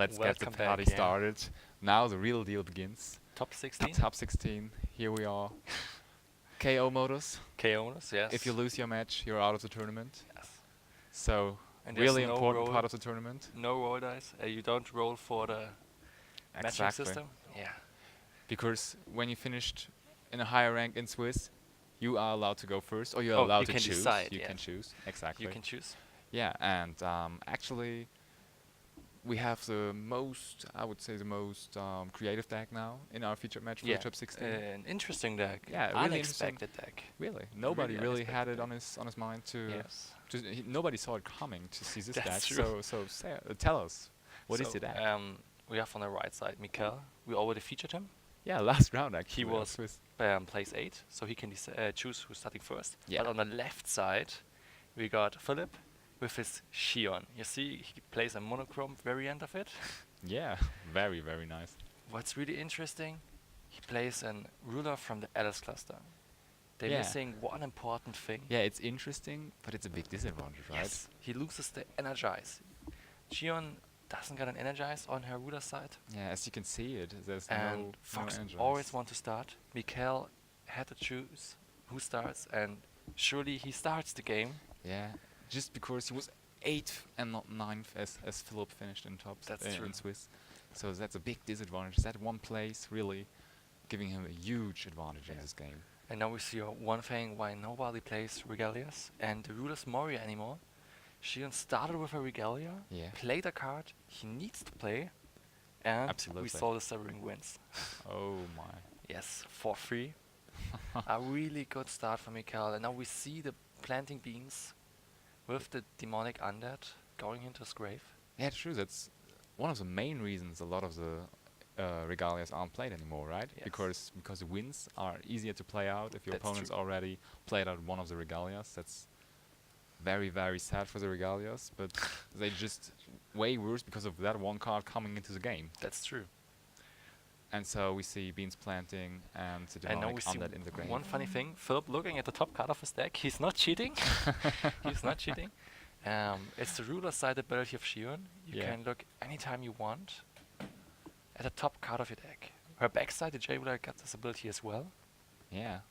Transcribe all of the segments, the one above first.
let's get the Welcome party back, yeah. started. Now the real deal begins. Top 16? Top 16. Here we are. KO modus. KOs, yes. If you lose your match, you're out of the tournament. Yes. So And there's really no important roll, part of the tournament. no roll dice. You don't roll for the matching Exactly. system. Yeah. Because when you finished in a higher rank in Swiss, you are allowed to go first, or you're Oh, allowed you to can choose. decide, You yeah. can choose. Exactly. You can choose. Yeah, and actually, we have the most, I would say, the most creative deck now in our featured match for the top 16. An interesting deck. Yeah, really Unexpected deck. Really, nobody really had it unexpected on his mind to. Yes. Nobody saw it coming to see this That's deck. true. So tell us, what is So, the deck? we have on the right side Michele. We already featured him. Yeah, last round actually. He on was Swiss. place 8, so he can choose who's starting first. Yeah. But on the left side, we got Philipp with his Shion. You see, he plays a monochrome variant of it. Yeah, very nice. What's really interesting, he plays a ruler from the Alice cluster. They're Yeah. missing one important thing. Yeah, it's interesting, but it's a big disadvantage, right? Yes, he loses the energize. Shion doesn't get an energize on her ruler side. Yeah, as you can see it, there's And no Fox energize. always want to start. Michele had to choose who starts, and surely he starts the game. Yeah, just because he was 8th and not 9th as Philipp finished in top That's true. in Swiss. So that's a big disadvantage. That one place really giving him a huge advantage in this game. And now we see one thing why nobody plays Regalias and the ruler's Moria anymore. Shion started with a Regalia, Yeah. played a card he needs to play, and Absolutely. we saw the Severing Winds. Oh my. Yes, for free. A really good start for Michele. And now we see the planting beans with the demonic undead going into his grave. Yeah, true. That's one of the main reasons a lot of the regalias aren't played anymore, right? Yes. Because the wins are easier to play out if your That's opponent's true. already played out one of the regalias. That's very sad for the regalias, but they just way worse because of that one card coming into the game. That's true. And so we see beans planting and the And now demonic we see undead in the grave. one funny thing. Philipp looking at the top card of his deck. He's not cheating. He's not cheating. It's the ruler side ability of Shion. You Yeah. can look anytime you want at the top card of your deck. Her backside, the J ruler, got this ability as well. Yeah.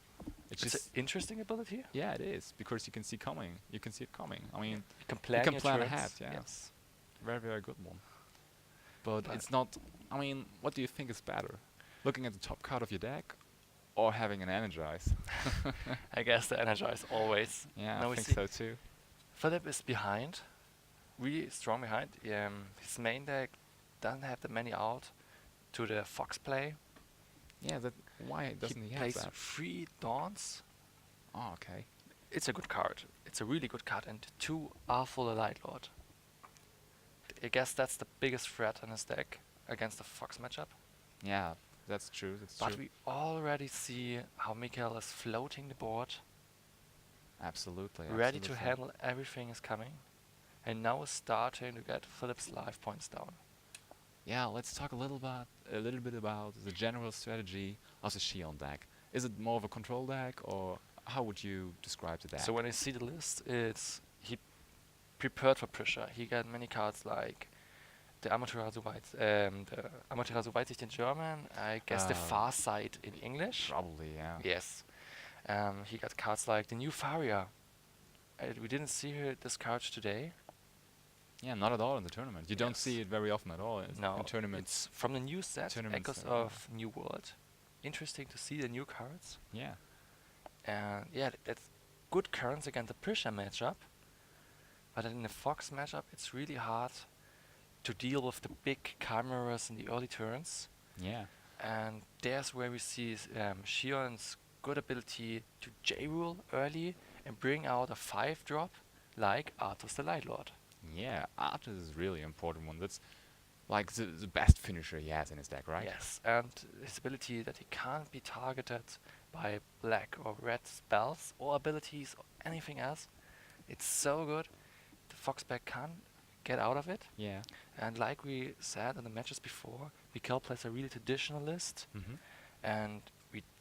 It's It's just an interesting ability. yeah, it is because you can see coming. You can see it coming. I mean, You can plan, can your plan turns. ahead, yeah. Yes. very good one. But But- it's not. I mean, what do you think is better, looking at the top card of your deck, or having an energize? I guess the Energize always. Yeah, Now I we think see so too. Philipp is behind, really strong behind. His main deck doesn't have that many out to the Fox play. Yeah, that why doesn't he have plays that? 3 Dawns. Oh, okay. It's a good card. It's a really good card, and 2 are for the Light Lord. I guess that's the biggest threat in his deck against the Fox matchup. Yeah, that's true. That's But true. we already see how Michele is floating the board, Absolutely. ready to absolutely. handle everything is coming, and now is starting to get Philipp's life points down. Yeah, let's talk a little bit about the general strategy of the Shion deck. Is it more of a control deck, or how would you describe the deck? So when I see the list, it's he prepared for pressure. He got many cards like the Amaterasu Weitsicht in German, I guess the Oh. Far Sight in English. Probably, yeah. Yes. He got cards like the new Faria. We didn't see this card today. Yeah, not at all in the tournament. You don't Yes. see it very often at all No, in tournaments. it's from the new set, Tournaments, Echoes of New World. Interesting to see the new cards. Yeah. And yeah, that's good cards against the pressure matchup. But in the Fox matchup, it's really hard to deal with the big chimeras in the early turns. Yeah. And there's where we see Shion's good ability to J-rule early and bring out a 5-drop like Arthas the Light Lord. Yeah, Arthas is really important one. That's like the best finisher he has in his deck, right? Yes, and his ability that he can't be targeted by black or red spells or abilities or anything else. It's so good. The Foxback can't get out of it. Yeah. And like we said in the matches before, Michele plays a really traditional list, Mm-hmm. and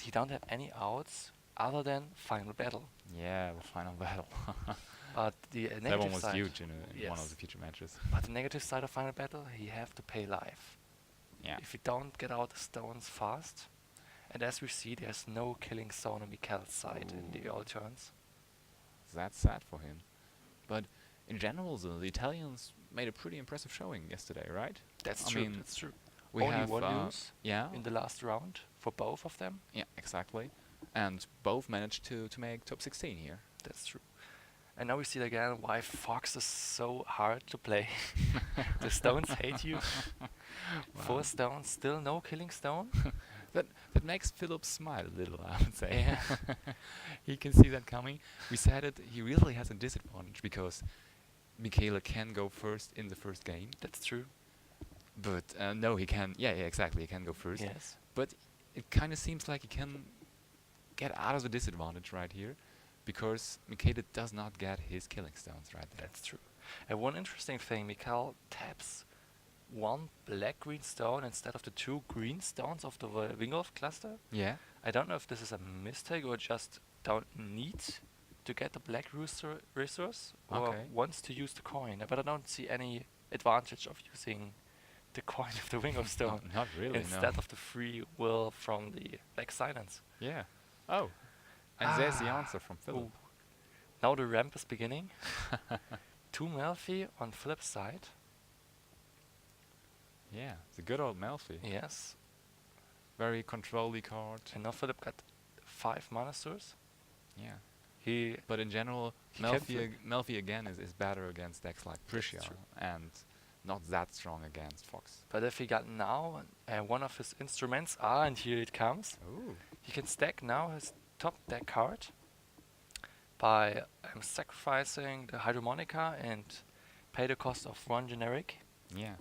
he don't have any outs other than Final Battle. Yeah, the final battle. But the That one negative was side. huge in one of Yes. the future matches. But the negative side of Final Battle, he have to pay life. Yeah. If you don't get out the stones fast, and as we see, there's no killing stone on Michele's side in the all turns. That's sad for him. But in general, the Italians made a pretty impressive showing yesterday, right? That's I true. mean, That's true. We Only have one lose yeah, in the last round for both of them. yeah, exactly, and both managed to make top 16 here. That's true. And now we see again why Fox is so hard to play. The stones hate you. 4 stones, still no killing stone. That makes Philipp smile a little, I would say. Yeah. He can see that coming. We said it. He really has a disadvantage because Michele can go first in the first game. That's true. But no, he can. Yeah, exactly. He can go first. Yes. But it kind of seems like he can get out of the disadvantage right here, because Michele does not get his killing stones right there. That's true. And one interesting thing, Michele taps 1 black-green stone instead of the 2 green stones of the Wingolf cluster. Yeah. I don't know if this is a mistake or just don't need to get the black resource or Okay. wants to use the coin. But I don't see any advantage of using the coin of the Wingolf stone Not really. instead No. of the free will from the black silence. Yeah. Oh. And there's the answer from Philipp. Ooh. Now the ramp is beginning. 2 Melfi on Philipp's side. Yeah, the good old Melfi. Yes. Very control-y card. And now Philipp got 5 mana source. Yeah. He But in general, He can flip. Melfi again is better against decks like Prussia true. and not that strong against Fox. But if he got now one of his instruments, and here it comes, Ooh. he can stack now his top deck card by sacrificing the Hydromonica and pay the cost of 1 generic. Yeah.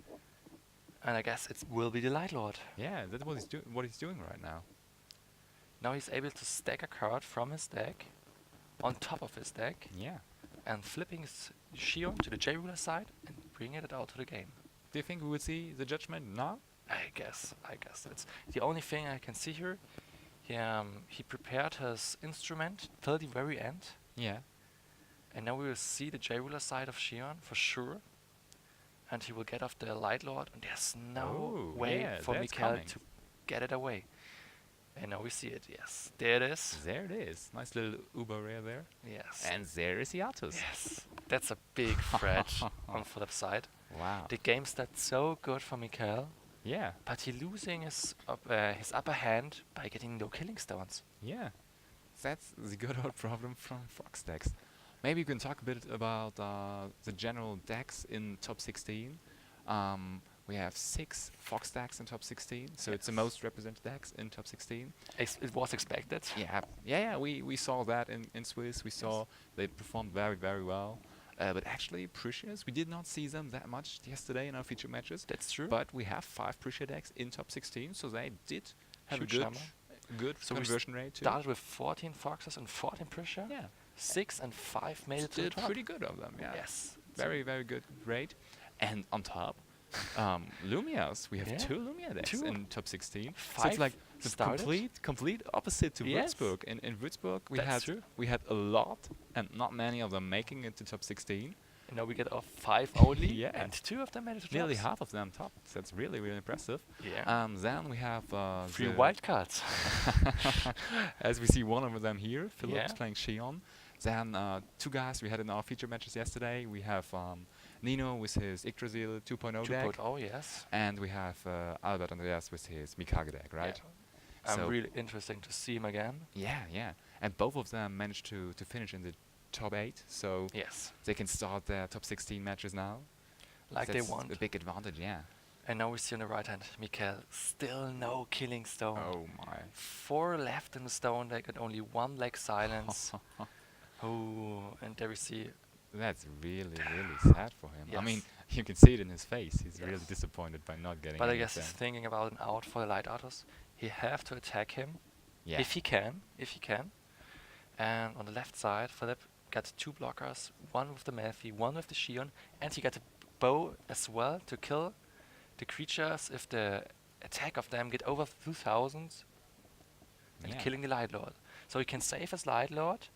And I guess it will be the Light Lord. Yeah, that's what he's doing right now. Now he's able to stack a card from his deck on top of his deck Yeah. and flipping his Shion to the J-Ruler side and bringing it out to the game. Do you think we would see the judgment now? I guess that's the only thing I can see here. He prepared his instrument till the very end, Yeah. and now we will see the J-Ruler side of Shion for sure. And he will get off the Light Lord, and there's no Oh, way yeah, for that's Michele coming. to get it away. And now we see it, yes. There it is. There it is. Nice little Uber rare there. Yes. And there is Yatus. Yes. That's a big threat on Philipp's side. Wow. The game started so good for Michele, Yeah. but he losing his upper hand by getting no killing stones. Yeah. That's the good old problem from Fox decks. Maybe you can talk a bit about the general decks in top 16. We have 6 Fox decks in top 16, so it's the Yes. most represented decks in top 16. It was expected. Yeah. We saw that in Swiss. We saw they performed very, very well. But actually, Prussias, we did not see them that much yesterday in our feature matches. That's true. But we have 5 Prussia decks in top 16, so they did have Huge a number. good So we conversion rate too. Started with 14 Foxes and 14 Prussia. Yeah, 6 and 5 made it to the did top. pretty good of them. Yeah, Yes. very, very good rate. And on top, Lumias. We have Yeah. 2 Lumia decks 2. in top 16. So 5 it's like the started. complete opposite to Yes. Würzburg. In Würzburg, That's true. we had a lot, and not many of them making it to top 16. And now we get off 5 only, Yeah. and 2 of them made it to Nearly tops. half of them top. That's really, really impressive. Yeah. Then we have 3 the wildcards. as we see one of them here, Philipp's Yeah. playing Shion. Then 2 guys we had in our feature matches yesterday. We have Nino with his Yggdrasil 2.0 deck, 2.0, yes. and we have Albert Andreas with his Mikage deck, right? Yeah. So- Really interesting to see him again. Yeah. And both of them managed to finish in the top 8, so Yes. they can start their top 16 matches now. Like That's they want. a big advantage, yeah. And now we see on the right hand, Michele, still no killing stone. Oh my. 4 left in the stone deck and only 1 leg silence. Oh, and there we see, That's really, really sad for him. I mean, Yes. you can see it in his face. He's really Yes. disappointed by not getting but I any guess of he's them. thinking about an out for the light artist. He have to attack him Yeah. if he can. And on the left side, Philipp got 2 blockers, 1 with the Melfi, 1 with the Shion, and he got a bow as well to kill the creatures if the attack of them get over 2000 and Yeah. killing the Light Lord. So he can save his Light Lord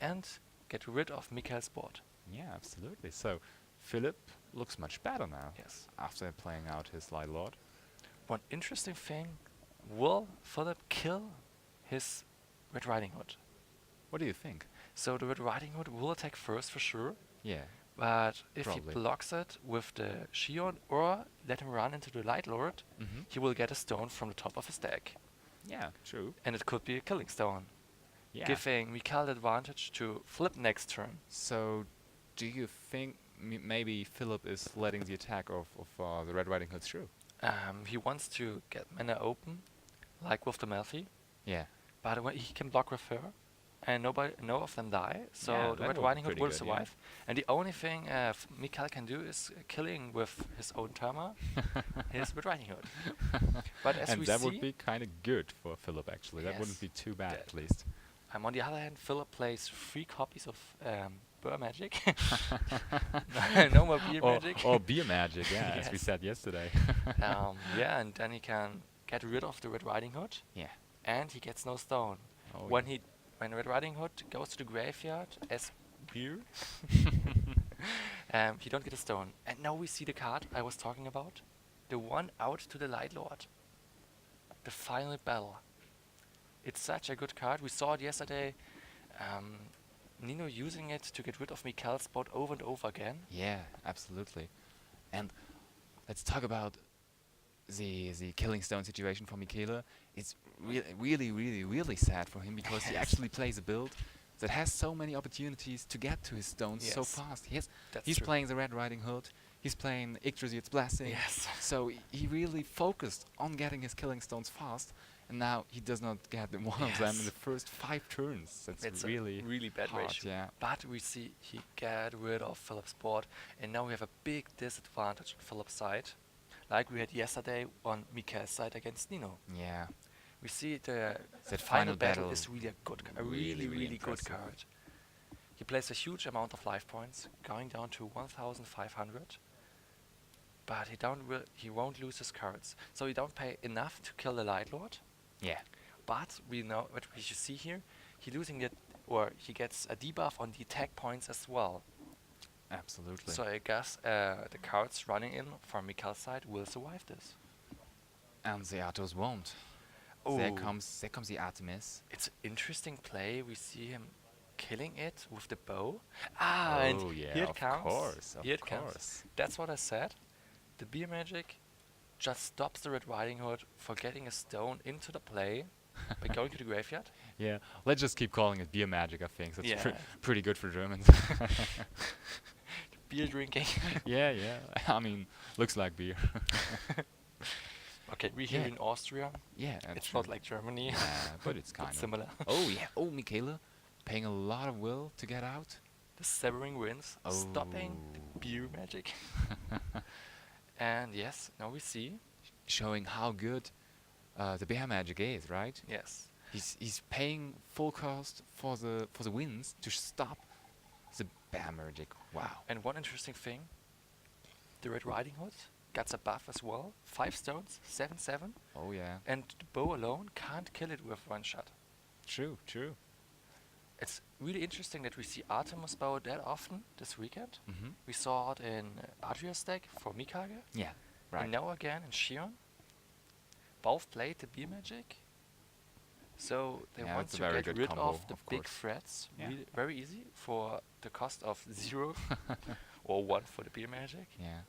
and get rid of Michael's board. Yeah, absolutely. So Philip looks much better now Yes. after playing out his Light Lord. One interesting thing, will Philip kill his Red Riding Hood? What do you think? So the Red Riding Hood will attack first for sure, Yeah, but if probably. he blocks it with the Shion or let him run into the Light Lord, Mm-hmm. he will get a stone from the top of his deck. Yeah, true. And it could be a killing stone, Yeah. giving Michele the advantage to flip next turn. So, do you think maybe Philip is letting the attack of the Red Riding Hood through? He wants to get mana open, like with the Melfi, Yeah. but when he can block with her, and no of them die, so Yeah, the that Red would be Riding Hood pretty will good, yeah. survive. And the only thing Michele can do is killing with his own Tama, his Red Riding Hood. But as And we that see, would be kind of good for Philip, actually. That wouldn't Yes, be too bad, that- at least. on the other hand, Philip plays 3 copies of Burr Magic. No more Beer Magic. Or Beer Magic, yeah, as we Yes. said yesterday. Yeah, and then he can get rid of the Red Riding Hood, Yeah. and he gets no stone. Oh, When Red Riding Hood goes to the graveyard as beer, he don't get a stone. And now we see the card I was talking about, the one out to the Light Lord, the final battle. It's such a good card. We saw it yesterday. Nino using it to get rid of Michele's spot over and over again. Yeah, absolutely. And let's talk about the killing stone situation for Michele. It's really sad for him because he Yes. actually plays a build that has so many opportunities to get to his stones so Yes. fast. That's He's true. playing the Red Riding Hood. He's playing Yggdrasil's Blessing. Yes. So he really focused on getting his killing stones fast, and now he does not get one of them in Yes. the first 5 turns. That's It's really a really bad hard, ratio. yeah. But we see he get rid of Philip's board, and now we have a big disadvantage on Philip's side, like we had yesterday on Michele's side against Nino. Yeah. We see the That final final battle battle is really a good, a really, really, really good impressive. card. He plays a huge amount of life points, going down to 1,500. But he won't lose his cards, so he don't pay enough to kill the Light Lord. Yeah. But we know what we should see here. He losing it, or he gets a debuff on the attack points as well. Absolutely. So I guess the cards running in from Michele's side will survive this. And the Atos won't. There comes the Artemis. It's an interesting play. We see him killing it with the bow. And Oh, yeah, here it of comes. course, of Here it comes. course. That's what I said. The Beer Magic just stops the Red Riding Hood for getting a stone into the play by going to the graveyard. Yeah, let's just keep calling it beer magic, I think. That's Yeah. pretty good for Germans. Beer drinking. Yeah, yeah. I mean, looks like beer. Okay, we here Yeah. in Austria. Yeah, that's It's true. not like Germany. Yeah, but it's but kind of. similar. Oh, yeah. Oh, Michele, paying a lot of will to get out. The Severing Winds stopping the Oh. Beer Magic. And yes, now we see. Showing how good the bear magic is, right? Yes. He's paying full cost for the wins to stop the bear magic. Wow. And one interesting thing, the Red Riding Hood gets a buff as well. 5 stones, 7/7, Oh yeah. and the bow alone can't kill it with one shot. True, true. It's really interesting that we see Artemis bow that often this weekend. Mm-hmm. We saw it in Adria's deck for Mikage, Yeah, right. and now again in Shion. Both played the Beer Magic, so they Yeah, want it's a to very get good rid combo, of the of big course. threats Yeah. very easy for the cost of 0 or 1 for the Beer Magic. Yeah.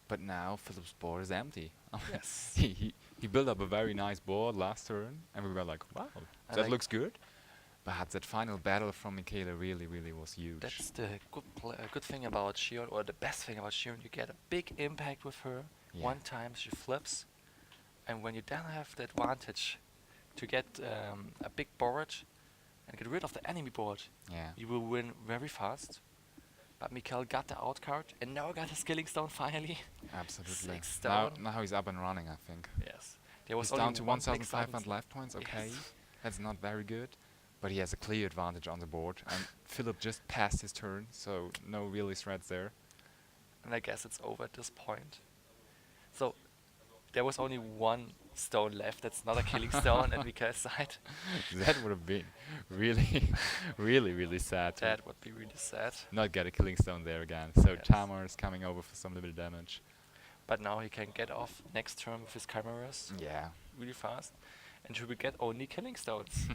But now Philip's board is empty. Yes. he built up a very nice board last turn, and we were like, wow, I that like- looks good. But that final battle from Michele really was huge. That's the good thing about Shion, or the best thing about Shion. You get a big impact with her. Yeah. One time she flips, and when you then have the advantage to get a big board and get rid of the enemy board, Yeah. you will win very fast. But Michele got the out card, and now got his killing stone finally. Absolutely. 6 Now, stone. now he's up and running, I think. Yes. There was He's only down to one big 1,500 silence. life points. Okay, Yes. that's not very good, but he has a clear advantage on the board. And Philip just passed his turn, so no really threats there. And I guess it's over at this point. So, there was only one stone left. That's not a killing stone at Michael's side. That would have been really, really sad to That would be really sad. not get a killing stone there again. So Yes. Tamar is coming over for some limited damage. But now he can get off next turn with his chimeras Yeah. really fast. And he will get only killing stones.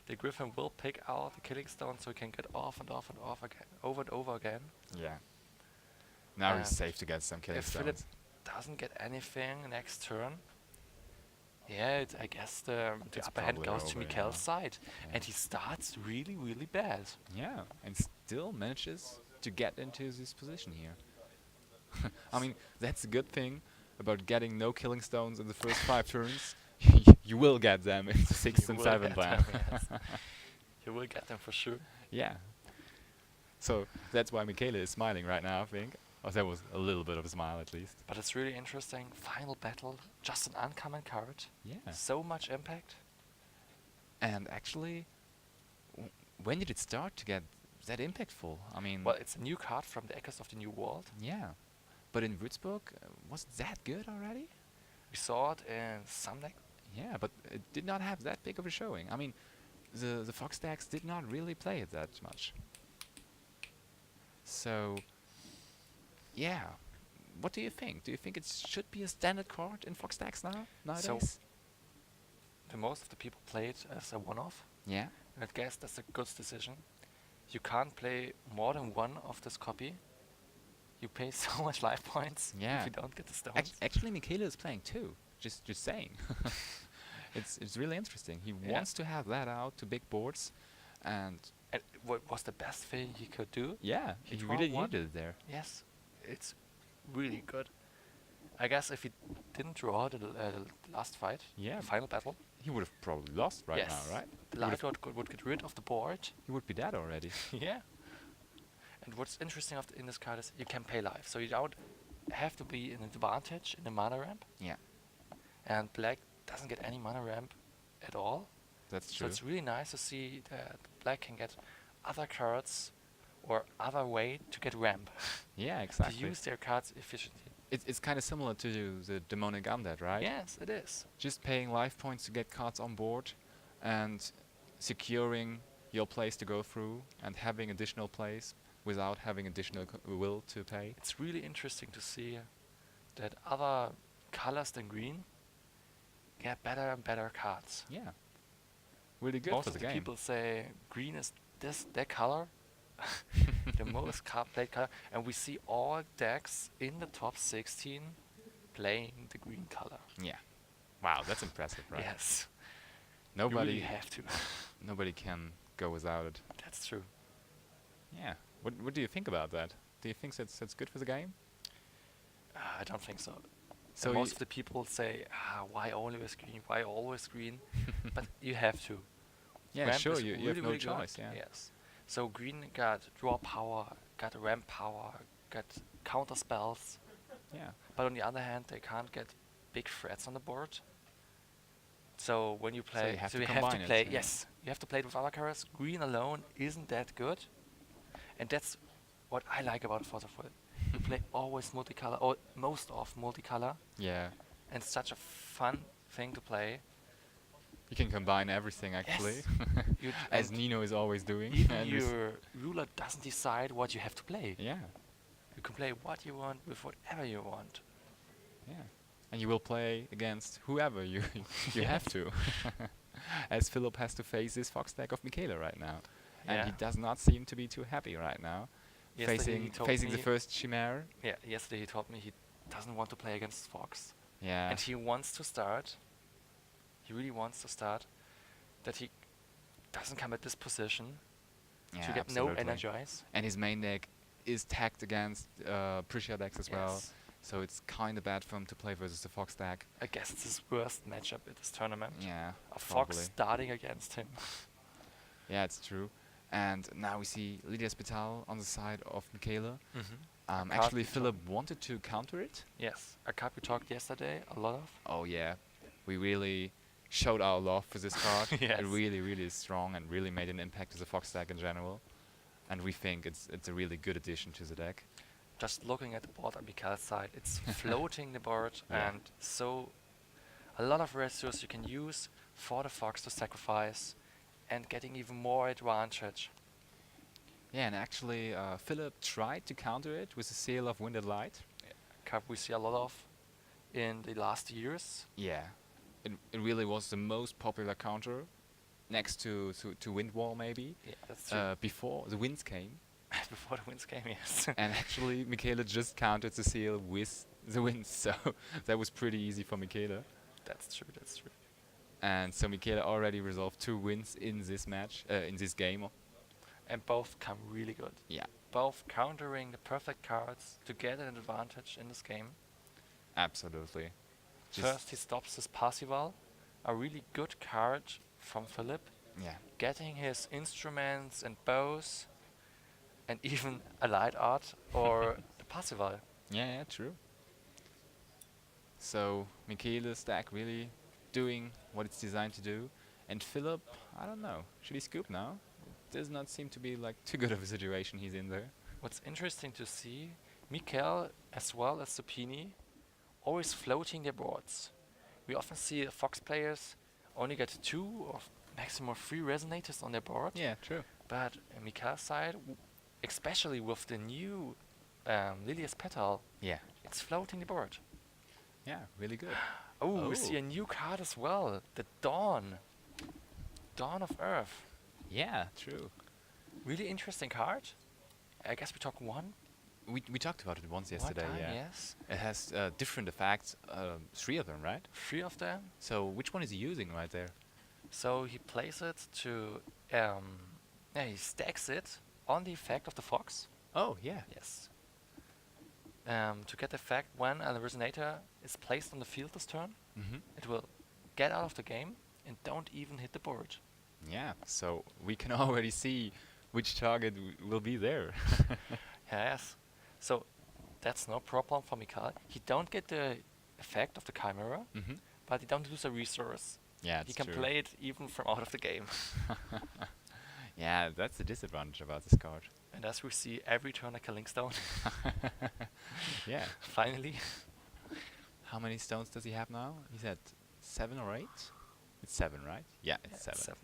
The Griffin will pick out the killing stone so he can get off and off and off again, over and over again. Yeah. Now he's And safe to get some killing if Philip stones. doesn't get anything next turn, yeah, I guess the It's upper hand probably goes to over, Mikel's yeah. side. Yeah. And he starts really, really bad. Yeah, and still manages to get into this position here. I mean, that's a good thing about getting no killing stones in the first 5 turns. You will get them in the 6th You and will 7th get lane. them, yes. You will get them for sure. Yeah. So that's why Michele is smiling right now, I think. Or that was a little bit of a smile at least. But it's really interesting. Final battle, just an uncommon card. Yeah. So much impact. And actually, when did it start to get that impactful? I mean, Well, it's a new card from the Echoes of the New World. yeah. But in Würzburg, was it that good already? We saw it in some deck. Yeah, but it did not have that big of a showing. I mean, the Fox decks did not really play it that much. So, yeah. What do you think? Do you think it should be a standard card in Fox decks now, nowadays? The most of the people play it as a one-off. Yeah. And I guess that's a good decision. You can't play more than one of this copy. You pay so much life points Yeah. if you don't get the stones. Actually, Michele is playing too. Just saying. It's really interesting. He Yeah. wants to have that out to big boards, and And what was the best thing he could do? yeah, He he draw really one. did it there. Yes, it's really good. I guess if he didn't draw the last fight, Yeah, final battle, he would have probably lost right yes, now, right? the He would light have- rod would get rid of the board. He would be dead already. Yeah. And what's interesting in this card is you can pay life, so you don't have to be an advantage in the mana ramp. Yeah, And black doesn't get any mana ramp at all. that's So true. it's really nice to see that black can get other cards or other way to get ramp. Yeah, To exactly. use their cards efficiently. It's kind of similar to the demonic undead, right? Yes, it is. Just paying life points to get cards on board, and securing your place to go through, and having additional plays without having additional will to pay. It's really interesting to see that other colors than green get better and better cards. Yeah, really good Most for of the the game. people say green is their color, the most played color, and we see all decks in the top 16 playing the green color. Yeah. Wow, that's impressive, right? Yes, you really Nobody, have to. nobody can go without it. That's true. Yeah. What do you think about that? Do you think that's good for the game? I don't think so. So And y- most of the people say, why always green? Why always green? But you have to. yeah, Ramp sure. is You have really, no really good. choice. Yeah. Yes. So green got draw power, got ramp power, got counter spells. Yeah. But on the other hand, they can't get big threats on the board. So when you play, you have to you have combine to it, play. yeah. Yes, you have to play it with other colors. Green alone isn't that good, and that's what I like about Photoful. You play always multicolor, or most of multicolor, Yeah. and it's such a fun thing to play. You can combine everything actually, You as and Nino is always doing. even and this- your ruler doesn't decide what you have to play. yeah. You can play what you want with whatever you want. Yeah. And you will play against whoever you you have to. As Philip has to face this fox deck of Michele right now. And he Yeah. does not seem to be too happy right now. Yesterday he told Facing the me- first Chimera. Yeah, yesterday he told me he doesn't want to play against Fox. Yeah. And he wants to start. He really wants to start. That he doesn't come at this position yeah, to get no absolutely. energize. And his main deck is tagged against Prix decks as well. Yes. So it's kind of bad for him to play versus the Fox deck. I guess it's his worst matchup at this tournament. Yeah, A Fox probably. starting against him. Yeah, it's true. And now we see Lydia Spital on the side of Michele. card Actually, we Philip wanted to counter it. Yes, a card we talked yesterday a lot of. Oh yeah, we really showed our love for this card. Yes. It really, really is strong and really made an impact to the Fox deck in general. And we think it's a really good addition to the deck. just looking at the board on Michael's side, it's floating the board, Yeah. and so a lot of resources you can use for the fox to sacrifice and getting even more advantage. Yeah, and actually, Philip tried to counter it with the seal of Winded Light. Card we see a lot of in the last years. Yeah, it really was the most popular counter, next to Wind Wall maybe, Yeah, that's true. before the winds came. Before the winds came, yes. And actually, Michele just countered the seal with the winds, so that was pretty easy for Michele. That's true, that's true. And so Michele already resolved 2 wins in this match, in this game. And both come really good. Yeah, Both countering the perfect cards to get an advantage in this game. absolutely. Just- First, he stops his Parsival, a really good card from Philip, Yeah, getting his instruments and bows, and even a light art or the Parsival. yeah, true. So Michele's stack really doing what it's designed to do, and Philip, I don't know, should he scoop now? Does not seem to be like too good of a situation he's in there. What's interesting to see, Mikel as well as Supini always floating their boards. We often see Fox players only get 2 or maximum 3 resonators on their board, Yeah, true. but Mikel's side, especially with the new Lilia's Petal, Yeah, it's floating the board. yeah, really good. Oh, we see a new card as well, the Dawn. Dawn of Earth. Yeah, true. Really interesting card. I guess we talk one We talked about it once yesterday. time, Yeah, yes. it has different effects. 3 of them, right? 3 of them. So which one is he using right there? So he plays it to, he stacks it on the effect of the fox. Oh yeah. Yes. To get the effect when a resonator is placed on the field this turn, Mm-hmm. it will get out of the game and don't even hit the board. Yeah. So we can already see which target will be there. Yes. So that's no problem for Mikal. He don't get the effect of the Chimera, Mm-hmm. but he don't lose a resource. Yeah, He it's can true. play it even from out of the game. Yeah, that's the disadvantage about this card. And as we see every turn like a link stone, Yeah. finally. How many stones does he have now? He's at 7 or 8? It's 7, right? Yeah, it's 7.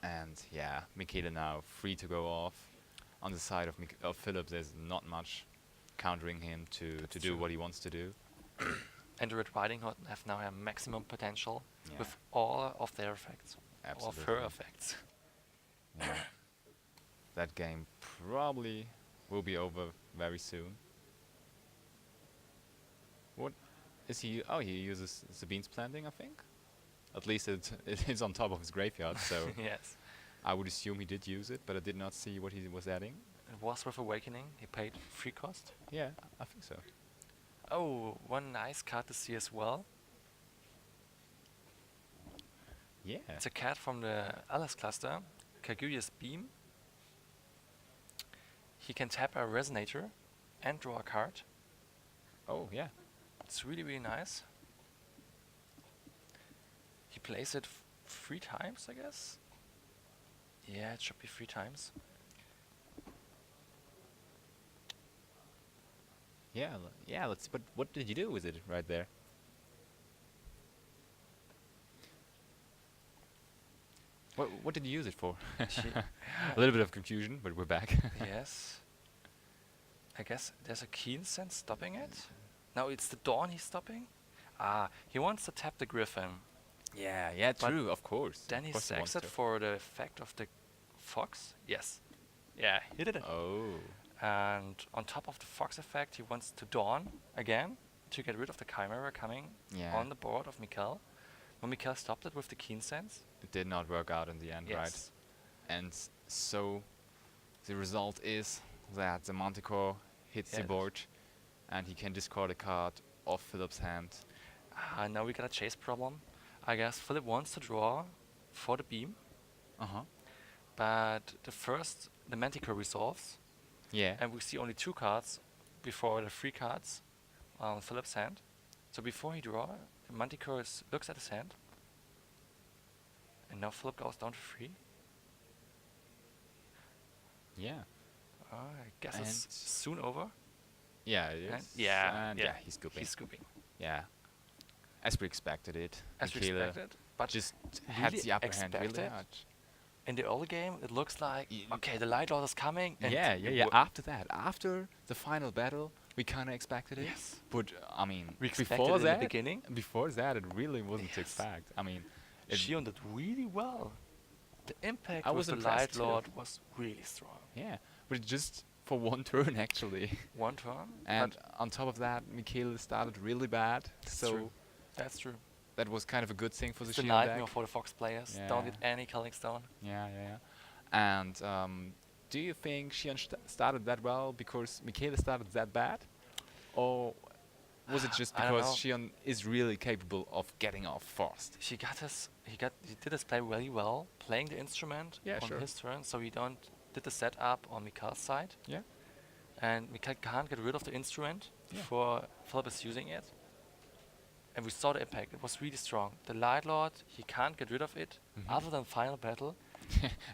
And yeah, Michele now free to go off. On the side of Philip, there's not much countering him to That's do true. what he wants to do. And the Red Riding Hood have now a maximum potential Yeah, with all of their effects. All of her absolutely. effects. Yeah. That game probably will be over very soon. What is he? Oh, he uses Sabine's planting, I think. At least it is on top of his graveyard, so Yes. I would assume he did use it, but I did not see what he was adding. It was with Awakening. He paid 3 cost. Yeah, I think so. Oh, one nice card to see as well. Yeah. It's a card from the Alice cluster, Kaguya's Beam. He can tap a Resonator and draw a card. Oh, yeah. It's really, really nice. He plays it 3 times, I guess. Yeah, it should be 3 times. Yeah, yeah. Let's see. But what did you do with it right there? What did you use it for? She- A little bit of confusion, but we're back. Yes. I guess there's a keen sense stopping it. No, it's the Dawn he's stopping. Ah, he wants to tap the Griffin. Yeah, yeah, But true, of course. Then Of he course sacks wants it for the effect of the Fox. Yes. Yeah, he did it. Oh. And on top of the Fox effect, he wants to Dawn again to get rid of the Chimera coming Yeah. on the board of Mikkel. When Mikkel stopped it with the keen sense. It did not work out in the end, right? Yes. And so the result is that the Manticore hits the Yes. board and he can discard a card off Philip's hand. Now we got a chase problem. I guess Philip wants to draw for the beam, Uh-huh. but the Manticore resolves, Yeah. and we see only 2 cards before the 3 cards on Philip's hand. So before he draw, the Manticore looks at his hand, and now Philip goes down to 3. Yeah. I guess it's And- soon over. Yeah, it And is. yeah, And yeah, he's scooping. He's scooping. Yeah. As we expected it. As we Michele expected. But just had really the upper hand really expected. hard. in the early game, it looks like, Y- okay, the Light Lord is coming. And Yeah, it yeah. wo- After that, after the final battle, we kind of expected it. Yes. But I mean, We expected before it in that, the beginning. before that, it really wasn't to Yes. expect. I mean, it- Shion did really well. The impact I with was the impressed Light too. Lord was really strong. yeah, but just for one turn actually. One turn. And but on top of that, Michele started really bad. So true. That's true. that was kind of a good thing for It's the the Shield nightmare deck. for the Fox players. Yeah. Don't get any Killing Stone. Yeah, yeah, yeah. And do you think Shion started that well because Michele started that bad? Or was it just I don't because know. Shion is really capable of getting off fast? He did his play really well, playing the instrument Yeah, on sure. his turn, so we don't did the setup on Mikhail's side. Yeah. And Mikhail can't get rid of the instrument Yeah. before Philipp is using it. And we saw the impact. It was really strong. The Light Lord, he can't get rid of it, Mhm. other than final battle.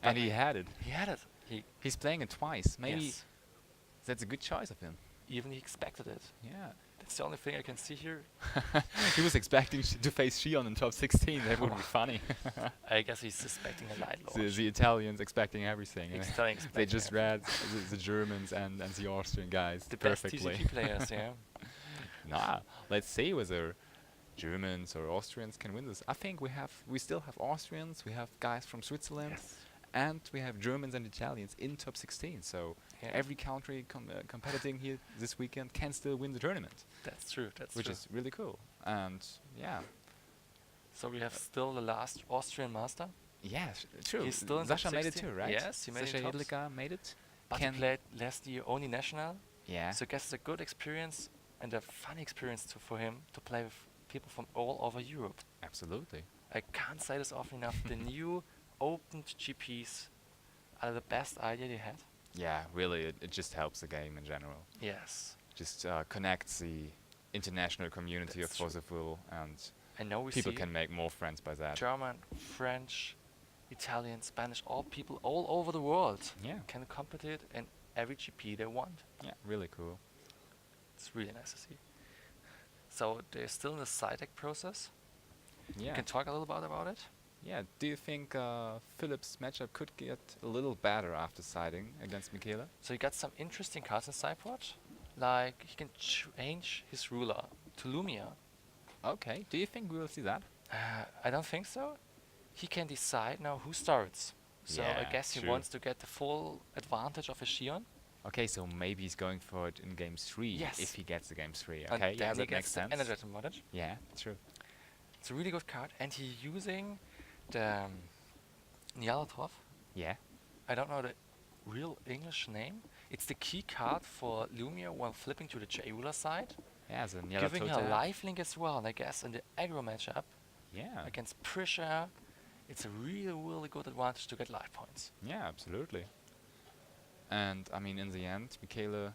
And he had it. He had it. He's playing it twice. Maybe Yes. that's a good choice of him. Even he expected it. Yeah. That's the only thing I can see here. He was expecting to face Shion in top 16. That would be funny. I guess he's suspecting a Light Lord. the Italians expecting everything. He's eh? telling They expecting just everything. read the Germans and the Austrian guys The best perfectly. TCG players, yeah. Nah, let's see whether Germans or Austrians can win this. I think we still have Austrians, we have guys from Switzerland, Yes. and we have Germans and Italians in top 16. So Yeah. every country competing here this weekend can still win the tournament, That's true. That's which true. is really cool. And yeah, So we have still the last Austrian master, yeah, true. He's still in top Sasha made it 16? too, right? Yes, he made it Sasha tops. Hidlika made it. but he Can- played last year only national. Yeah, So I guess it's a good experience and a fun experience for him to play with people from all over Europe. absolutely. I can't say this often enough. The new opened GPs are the best idea they had. Yeah, really, it just helps the game in general. Yes. Just connects the international community That's of FoW, and And now we people see can make more friends by that. German, French, Italian, Spanish, all people all over the world Yeah, can compete in every GP they want. yeah, really cool. It's really nice to see. So they're still in the SciTech process. You Yeah, can talk a little bit about it. yeah. Do you think Philipp's matchup could get a little better after siding against Michele? So he got some interesting cards in sideboard. Like he can change his ruler to Lumia. Okay. Do you think we will see that? I don't think so. He can decide now who starts. So I Yeah, guess he true. wants to get the full advantage of his Shion. Okay, so maybe he's going for it in game 3 Yes. if he gets the game 3. And Okay, yeah, then he that makes gets the sense. energy advantage. Yeah, true. It's a really good card, and he's using the Nyarlathotep. Yeah. I don't know the real English name. It's the key card for Lumia when flipping to the J-Ruler side, Yeah, so giving her Nyarlathotep. lifelink as well. And I guess in the aggro matchup Yeah. against Pressure, it's a really, really good advantage to get life points. Yeah, absolutely. And I mean, in the end, Michele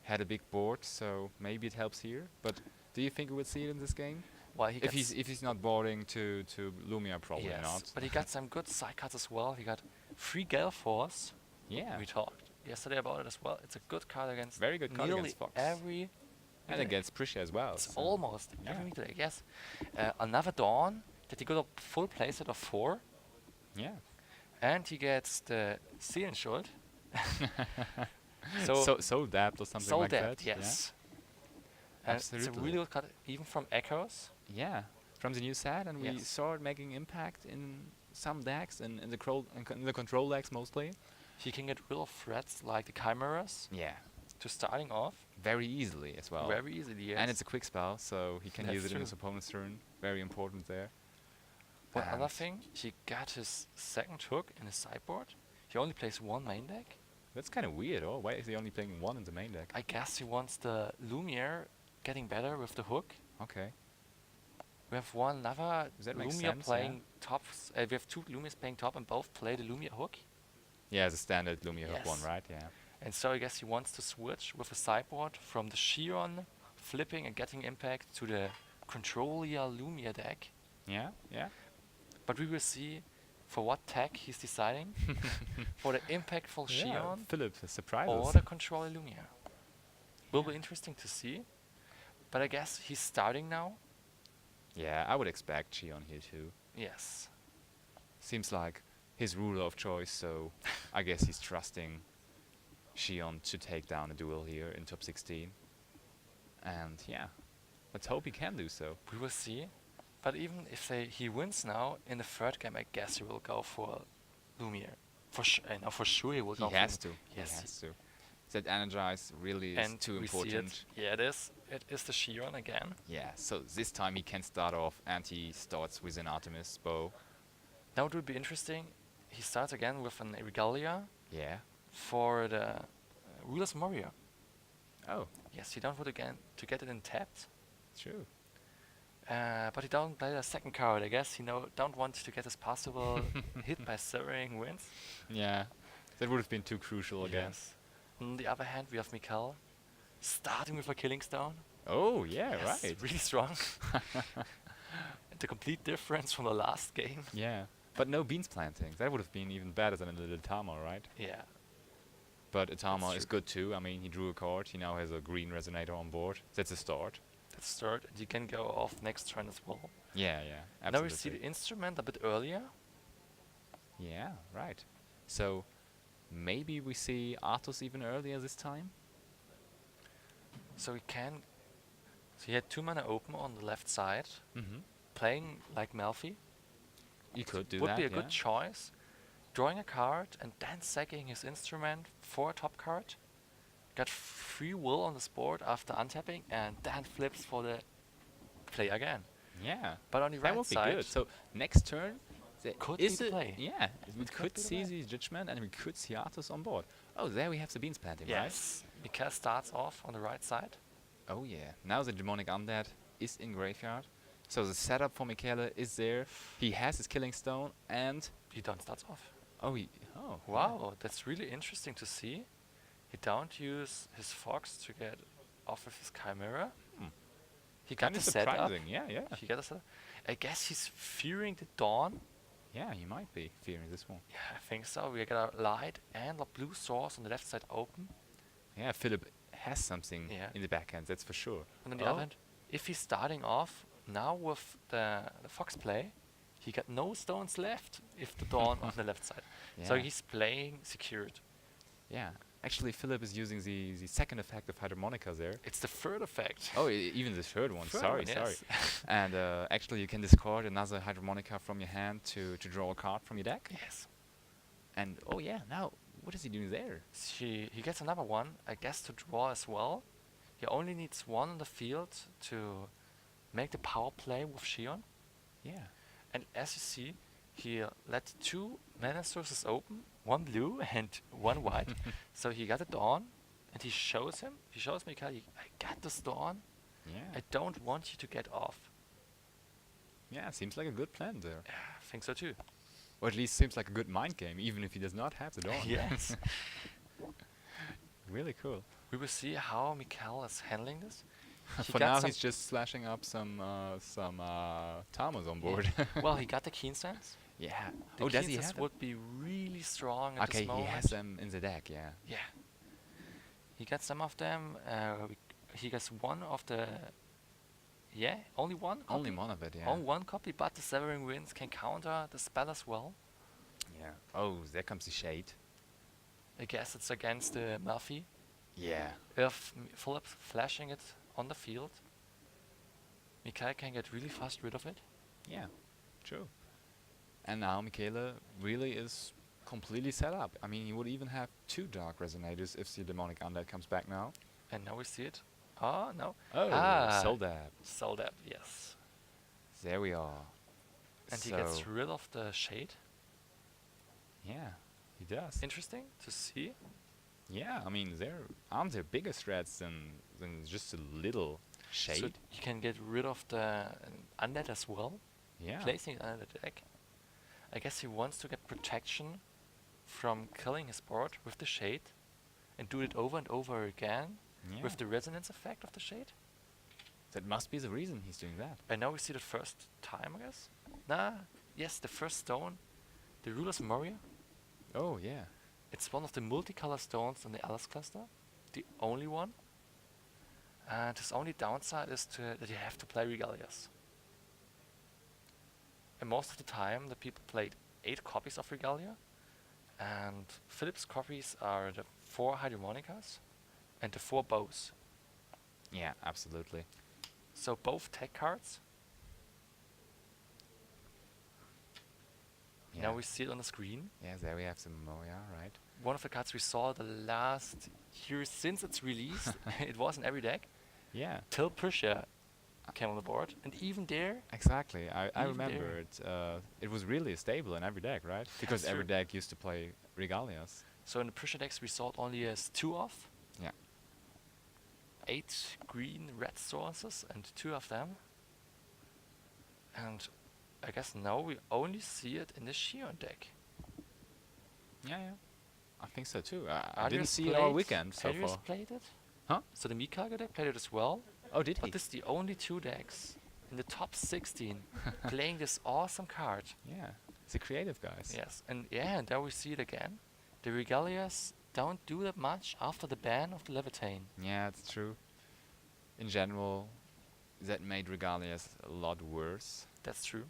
had a big board, so maybe it helps here. But do you think we will see it in this game? Well, he If gets he's not boarding to Lumia, probably yes, not. but he got some good side cards as well. He got 3 Gale Force. Yeah, We talked yesterday about it as well. It's a good card against very good card nearly against Fox. every And melee. against Prisha as well. It's so- almost yeah. every meter, yes. Another Dawn that he got a full playset of 4, Yeah. and he gets the Seelen Schuld. So, So that or something Soul like Debt, that. yes. And it's a Absolutely. really good card, even from Echoes. Yeah. From the new set, and we Yes. saw it making impact in some decks, in the control decks mostly. He can get rid of threats like the Chimeras Yeah. to starting off Very easily as well. very easily. Yes. And it's a quick spell, so he can That's use it in true. his opponent's turn. Very important there. One other And thing, he got his second hook in his sideboard. He only plays 1 main deck. That's kind of weird, oh? Why is he only playing 1 in the main deck? I guess he wants the Lumiere getting better with the hook. Okay. We have one other Does that make Lumia sense? playing tops. We have 2 Lumias playing top and both play the Lumia hook. Yeah, as a standard Lumia hook Yes. 1, right? Yeah. And so I guess he wants to switch with a sideboard from the Shion flipping and getting impact to the Controlia Lumia deck. Yeah, yeah. But we will see for what tech he's deciding. For the impactful Yeah, Shion Philipp surprised or us. the controller Lumia. Will be Yeah. interesting to see. But I guess he's starting now. Yeah, I would expect Shion here too. Yes. Seems like his ruler of choice, so I guess he's trusting Shion to take down a duel here in top 16. And yeah, let's hope he can do so. We will see. But even if he wins now, in the third game, I guess he will go for Lumiere. For sure he will He go has for to. Yes. He has to. That energize really is And too we see important. it. Yeah, it is. It is the Shion again. Yeah, so this time he can start off and he starts with an Artemis bow. Now it would be interesting. He starts again with an Regalia Yeah. for the Rulers Moria. Oh, Yes, he don't want again to get it in tapped. true. But he don't play the second card, I guess. He don't want to get as possible hit by severing winds. Yeah, that would have been too crucial again. Yes. On the other hand, we have Michele starting with a Killing Stone. Oh, yeah, Yes, right. really strong. The complete difference from the last game. Yeah, but no beans planting. That would have been even better than a little Itama, right? Yeah. But Itama That's is true. good too. I mean, he drew a card. He now has a green resonator on board. That's a start. That's third. And you can go off next turn as well. Yeah, yeah, Now we absolutely. see the instrument a bit earlier. Yeah, right. So maybe we see Arthos even earlier this time. So we can. So he had 2 mana open on the left side, Mm-hmm. playing like Malfi. You could do Would that. be a yeah. good choice. Drawing a card and then sacking his instrument for a top card. Got free will on this board after untapping and then flips for the play again. Yeah, But on the that right would be side, good. So next turn, there Could is be the a- play. Yeah, we Could could be the see play. the judgment and we could see Arthos on board. Oh, there we have the beans planting, yes, Michele starts off on the right side. right? Oh yeah. Now the demonic undead is in graveyard. So the setup for Michele is there. He has his killing stone and He don't starts off. oh yeah. Wow, that's really interesting to see. He don't use his fox to get off with his chimera. Hmm. He got Kind the of setup. surprising. Yeah. He got the setup. I guess he's fearing the dawn. Yeah, he might be fearing this one. Yeah, I think so. We got a light and a blue source on the left side open. Yeah, Philipp has something Yeah. in the backhand, that's for sure. And on the Oh. other hand, if he's starting off now with the fox play, he got no stones left if the dawn on the left side. So Yeah. he's playing secured. Yeah. Actually, Philipp is using the second effect of Hydromonica there. It's the third effect. Oh, even the third one. Third sorry, one, sorry. yes. And actually, you can discard another Hydromonica from your hand to draw a card from your deck. Yes. And oh yeah, now what is he doing there? He gets another one, I guess, to draw as well. He only needs one on the field to make the power play with Shion. Yeah. And as you see, he let 2 mana sources open, 1 blue and 1 white. So he got a dawn, and he shows Michele, I got this dawn. Yeah. I don't want you to get off. Yeah, seems like a good plan there. I think so too. Or at least seems like a good mind game, even if he does not have the dawn. Yes. Really cool. We will see how Michele is handling this. He For got now, some- he's just slashing up some Tamas on board. Well, he got the keen sense. Yeah. The Oh, does keen he sense have them? would be really strong at Okay, this he moment. has them in the deck, yeah. Yeah. He got some of them. He gets one of the. Yeah, only one. Copy? Only one of it, yeah. Only one copy, but the Severing Winds can counter the spell as well. Yeah. Oh, there comes the shade. I guess it's against the Murphy. Yeah. If Philip's flashing it on the field, Michele can get really fast rid of it. Yeah. True. And now Michele really is completely set up. I mean, he would even have 2 Dark Resonators if the Demonic Undead comes back now. And now we see it. Oh, no. Oh, Ah. Soldab. Sold that, yes. There we are. And he So, gets rid of the shade. yeah, he does. Interesting to see. Yeah, I mean, aren't there bigger threats than just a little shade? So you can get rid of the undead as well. Yeah. Placing it under the deck. I guess he wants to get protection from killing his board with the shade and do it over and over again Yeah. with the resonance effect of the shade. That must be the reason he's doing that. And now we see the first time, I guess. Yes, the first stone the Ruler's Moria. Oh, yeah. It's one of the multicolor stones in the Alice cluster, the only one. And his only downside is that you have to play Regalias. And most of the time, the people played 8 copies of Regalia, and Philipp's copies are the 4 harmonicas and the 4 bows. Yeah, absolutely. So both tech cards. Yeah. Now we see it on the screen. Yeah, there we have some Moria, right? One of the cards we saw the last year since its release. It was in every deck. Yeah. Till Prussia came on the board, and even there, Exactly. I Even remember there. it. It was really stable in every deck, right? Because That's every true. deck used to play Regalias. so in the Prussia decks we saw it only as 2 off. Yeah. 8 green red sources and 2 of them. And I guess now we only see it in the Shion deck. Yeah, yeah. I think so too. I didn't Adrius see it all played- weekend so Adrius far. played it. Huh? So the Mikage deck played it as well. Oh, did he? But this is the only 2 decks in the top 16 playing this awesome card. Yeah. It's a creative, guys. Yes, and yeah, and there we see it again. The Regalias don't do that much after the ban of the Levitain. Yeah, it's true. In general, that made Regalias a lot worse. That's true.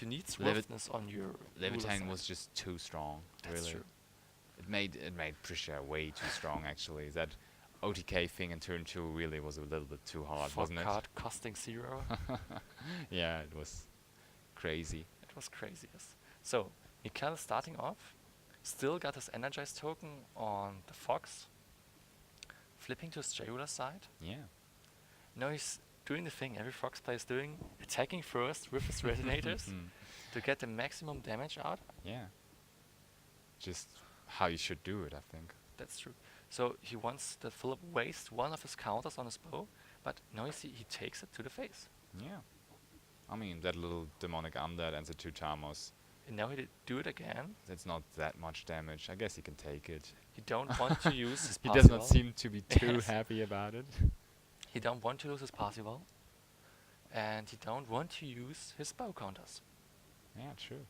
You need Levit- swiftness on your ruler Levitain side. was just too strong. That's really. true. It made Prussia way too strong actually. That OTK thing in turn 2 really was a little bit too hard, For wasn't card costing 0. Yeah, it was crazy. It was crazy, yes. So, Michele starting off, still got his energized token on the Fox, flipping to his J-Ruler side. Yeah. Now he's doing the thing every Fox player is doing, attacking first with his resonators to get the maximum damage out. Yeah. Just how you should do it, I think. That's true. So he wants that Philip waste one of his counters on his bow, but now you see he takes it to the face. Yeah. I mean, that little demonic undead and the 2 Tamos, And now he did do it again. that's not that much damage. I guess he can take it. He don't want to use his He does not Parsival. seem to be too Yes. happy about it. He don't want to lose his Parsival. And he don't want to use his bow counters. Yeah, true.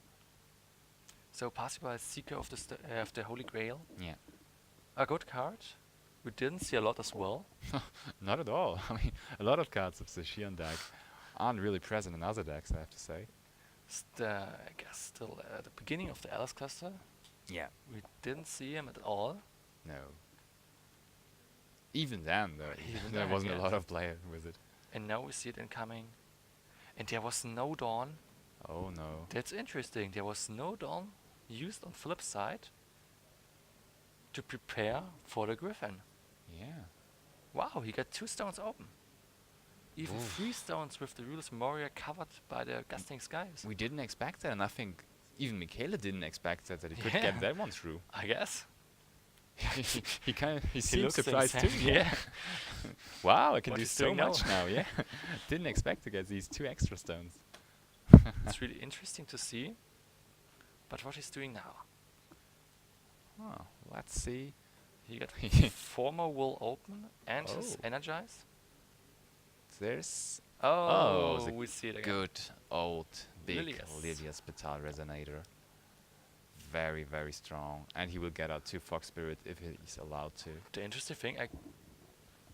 So Parsival is Seeker of the Holy Grail. Yeah. A good card. We didn't see a lot as well. Not at all. I mean, a lot of cards of the Shion deck aren't really present in other decks, I have to say. I guess still at the beginning of the Alice cluster, Yeah. we didn't see him at all. No. Even then, though, Even there then, wasn't a yes. lot of play with it. And now we see it incoming. And there was no Dawn. Oh no. That's interesting. There was no Dawn used on Philip's side to prepare for the Griffin. Yeah. Wow, he got 2 stones open. Even Oof. 3 stones with the Ruler's Moria covered by the Gusting Skies. We didn't expect that, and I think even Michele didn't expect that he could Yeah. get that one through. I guess. he seemed looks surprised too. insane, yeah. Wow, I can What do he's so doing now. much now. Yeah. Didn't expect to get these 2 extra stones. It's really interesting to see. But what he's doing now? Oh, let's see. He got 4 more will open and his Oh. energize. There's Oh, the we see it again. good old big Lilias. Lilias Petal Resonator. Very, very strong. And he will get out 2 Fox Spirit if he's allowed to. The interesting thing,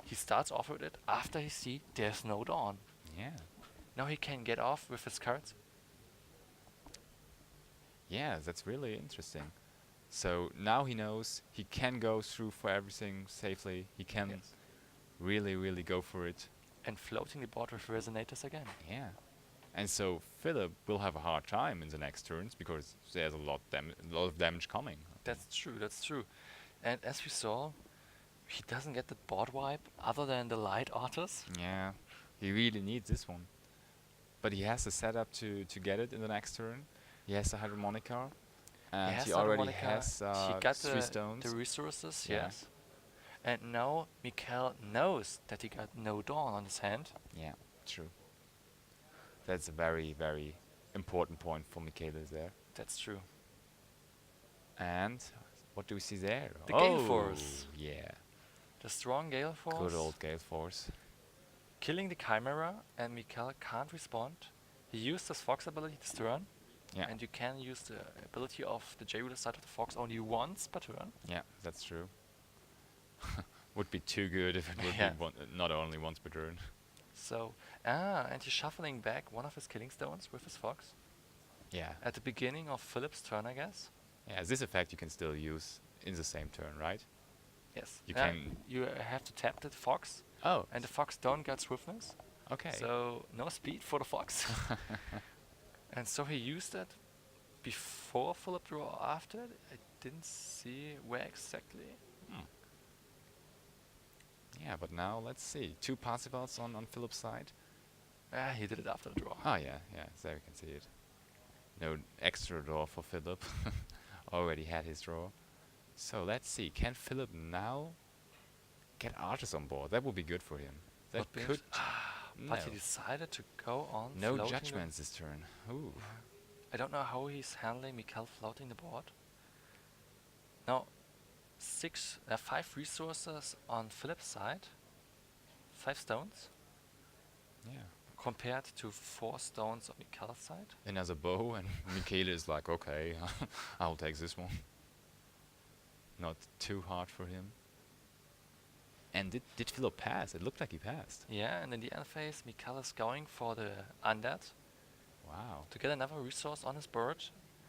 he starts off with it after he see there's no Dawn. Yeah. Now he can get off with his cards. Yeah, that's really interesting. So now he knows he can go through for everything safely. He can Yes. really, really go for it. And floating the board with resonators again. Yeah. And so Philip will have a hard time in the next turns because there's a lot of damage coming. That's true, that's true. And as we saw, he doesn't get the board wipe other than the light autos. Yeah. He really needs this one. But he has the setup to get it in the next turn. He has the harmonica. And has he the already harmonica, has he got 3 the stones. resources, Yeah. yes. And now Michele knows that he got no Dawn on his hand. Yeah, true. That's a very, very important point for Michele there. That's true. And what do we see there? The Gale Force. Yeah, The strong Gale Force. good old Gale Force. Killing the Chimera, and Michele can't respond. He used his Fox ability this turn. Yeah. and you can use the ability of the J-ruler side of the fox only once per turn. Yeah, that's true. Would be too good if it would Yeah. be not only once per turn. So, and he's shuffling back one of his killing stones with his fox Yeah. at the beginning of Philipp's turn, I guess. Yeah, this effect you can still use in the same turn, right? Yes. You can. You have to tap the fox, Oh. and the fox don't get swiftness, Okay. so no speed for the fox. And so he used it before Philip drew or after. I didn't see where exactly. Hmm. Yeah, but now let's see. 2 passivals on Philip's side. He did it after the draw. Oh yeah, yeah. There you can see it. No extra draw for Philip. Already had his draw. So let's see. Can Philip now get archers on board? That would be good for him. That Would be could. But No. he decided to go on No floating judgments this turn. Ooh. I don't know how he's handling Michele floating the board. Now, 5 resources on Philip's side. 5 stones. Yeah. Compared to 4 stones on Michele's side. Another bow, and Michele is like, okay, I'll take this one. Not too hard for him. And did Philip pass? It looked like he passed. Yeah, and in the end phase, Michele is going for the undead Wow. to get another resource on his board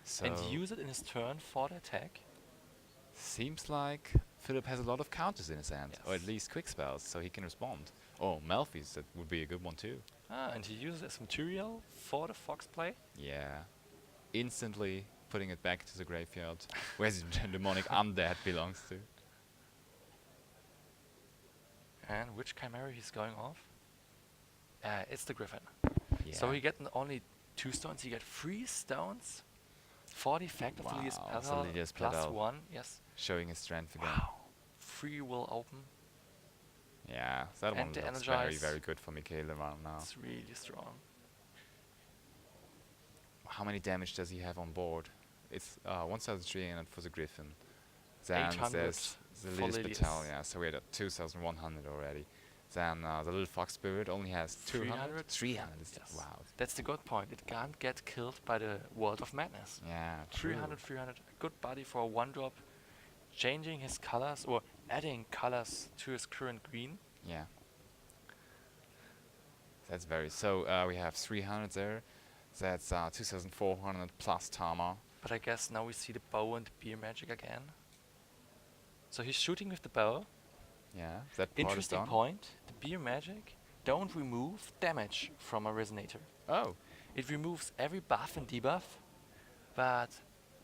So and use it in his turn for the attack. seems like Philip has a lot of counters in his hand, or at Yes. least quick spells, so he can respond. Oh, Malphys, that would be a good one too. And he uses it as material for the fox play. Yeah. Instantly putting it back to the graveyard, where the demonic undead belongs to. And which chimera he's going off? It's the griffin. Yeah. So he get only 2 stones. He get 3 stones for the effect of the Lilia's Wow, so Petal Lilia's plus Petal. 1. Yes. Showing his strength again. Wow. 3 will open. Yeah, that And one the looks very, energize. very good for Michele right now. It's really strong. How many damage does he have on board? It's 1,300 for the Griffin. Then 800 there's the for Lilia's Lilia's. Petal, yeah, so we're at 2,100 already. Then the little Fox Spirit only has 200? 300? 300. Yes. Wow. That's the good point. It can't get killed by the World of Madness. Yeah, true. 300, 300. A good body for a 1-drop. Changing his colors or adding colors to his current green. Yeah. That's very... So we have 300 there. That's 2,400 plus Tama. But I guess now we see the bow and the beer magic again. So he's shooting with the bow. Yeah, that part is Interesting done. point. The beer magic don't remove damage from a resonator. Oh, It removes every buff and debuff. But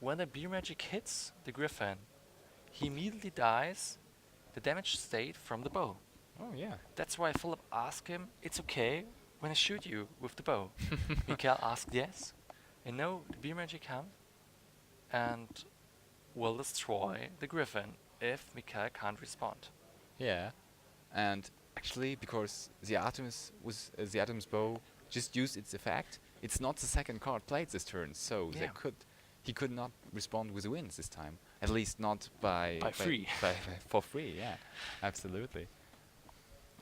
when the beer magic hits the griffin, he immediately dies the damage state from the bow. oh yeah. That's why Philip asked him, it's okay when I shoot you with the bow. Michele asked yes. And no, the beer magic comes and will destroy the griffin if Michele can't respond. Yeah, and actually, because the Artemis bow just used its effect, it's not the second card played this turn, so Yeah. he could not respond with wins this time. At least not by free. for free. Yeah, absolutely.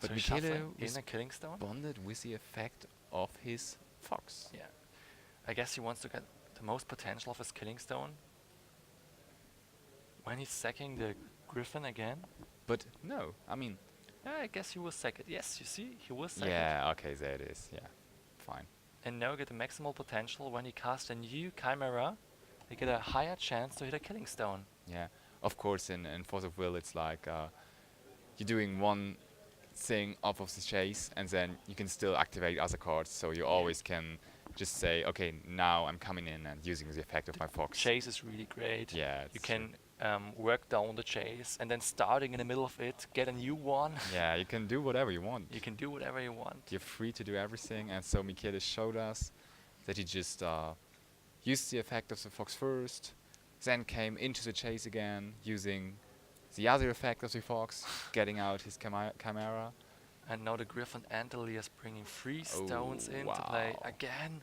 But So he's Michele shuffling in a killing stone. responded with the effect of his fox. Yeah. I guess he wants to get the most potential of his killing stone. When he's sacking the griffin again. But no, I mean, I guess he will sack it. Yes, you see, he will sack it. yeah, okay, there it is. Yeah, fine. And now get the maximal potential when he casts a new chimera. They get a higher chance to hit a killing stone. Yeah, of course, in Force of Will, it's like you're doing one thing off of the chase, and then you can still activate other cards, so you always can just say, okay, now I'm coming in and using the effect of my fox. Chase is really great. Yeah, You it's can work down the chase, and then starting in the middle of it, get a new one. yeah, you can do whatever you want. You can do whatever you want. You're free to do everything, and so Michele showed us that he just used the effect of the fox first, then came into the chase again, using the other effect of the fox, getting out his chimera. And now the griffin and the Leah is bringing 3 stones in to play wow. again.